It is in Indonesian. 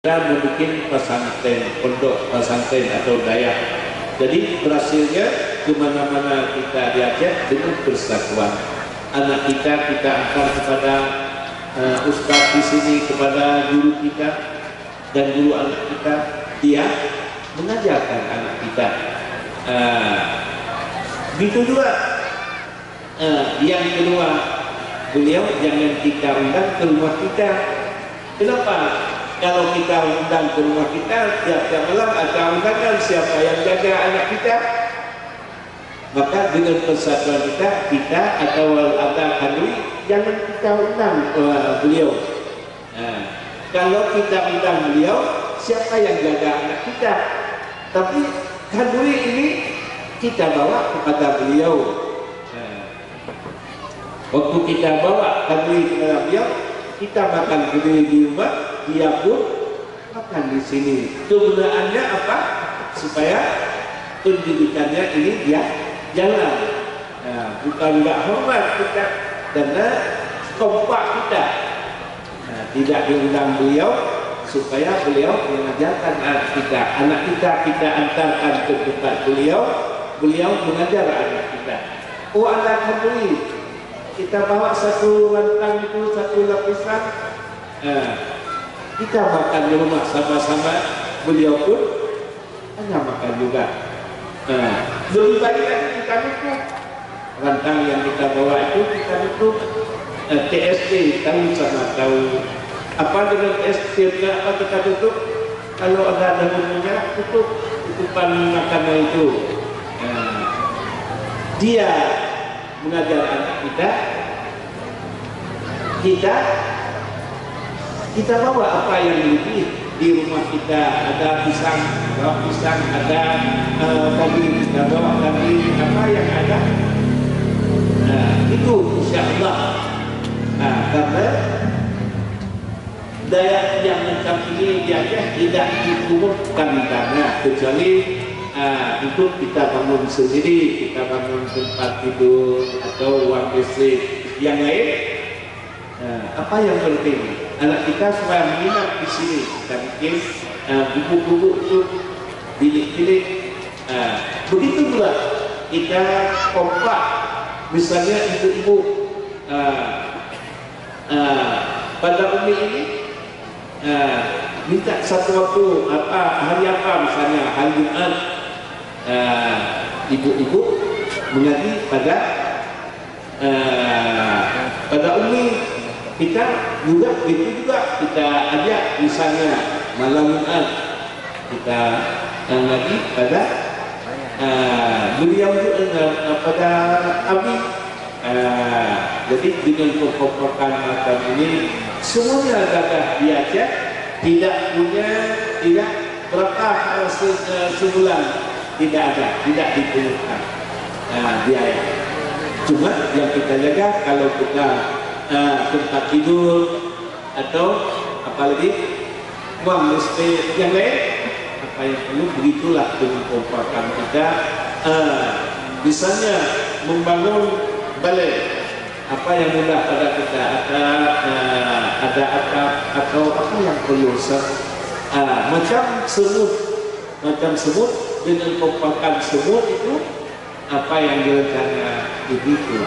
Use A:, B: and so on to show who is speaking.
A: kita membuat pesantren, pondok pesantren atau dayak. Jadi berhasilnya kemana-mana kita diajak dengan persatuan. Anak kita antar kepada ustaz di sini, kepada guru kita dan guru anak kita, dia mengajarkan anak kita. Begitu juga yang kedua, beliau jangan kita undang ke rumah kita. Kenapa? Kalau kita undang ke rumah kita, tiap-tiap malam ada undangan, siapa yang jaga anak kita? Maka dengan persatuan kita atau ada kandui, jangan kita undang beliau. Kalau kita undang beliau, siapa yang jaga anak kita? Tapi kandui ini kita bawa kepada beliau. Waktu kita bawa kandui kepada beliau, kita makan kandui di rumah, dia pun makan di sini. Kegunaannya apa? Supaya pendidikannya ini dia jalan. Bukan nggak hormat kita, karena kompak kita. Tidak diundang beliau supaya beliau mengajarkan anak kita antarkan ke tempat beliau mengajar anak kita. Oh, anak kembali, kita bawa satu rantang itu, satu lapisan. Kita makan di rumah sama-sama, beliau pun hanya makan juga. Lebih baik lagi kita tutup rantang yang kita bawa itu, kita tutup TSD, tahu sama tahu apa dengan TSD, apa kita tutup? Kalau ada daunnya tutupan makanan itu. Dia mengajar anak kita bawa apa yang lebih di rumah kita. Ada pisang, ada daging, kita bawa daging, apa yang ada. Itu insya Allah. Karena daya yang macam ini diajak tidak dipungut dana, kecuali untuk kita bangun sendiri, kita bangun tempat tidur atau uang listrik yang lain. Apa yang penting? Anak kita supaya menginap di sini, kita bikin gubuk-gubuk itu, bilik-bilik. Begitu pula kita kompak, misalnya ibu-ibu pada umi ini minta satu waktu hari apa, misalnya hari Jumat, ibu-ibu mengaji pada umi. Kita juga begitu juga, kita ajak misalnya malam Jumat kita ngaji pada beliau pada abi. Jadi dengan pokok-pokokan macam ini semuanya ada diajak, tidak berapa sebulan, tidak ada, tidak dipungut biaya. Cuma yang kita jaga kalau kita tempat tidur atau apalagi uang listrik yang lain, apa yang perlu, begitulah dengan kompakan kita. Misalnya membangun balai, apa yang mudah pada kita, ada atap atau apa yang perlu macam semut dengan kompakan semut itu apa yang direncana begitu.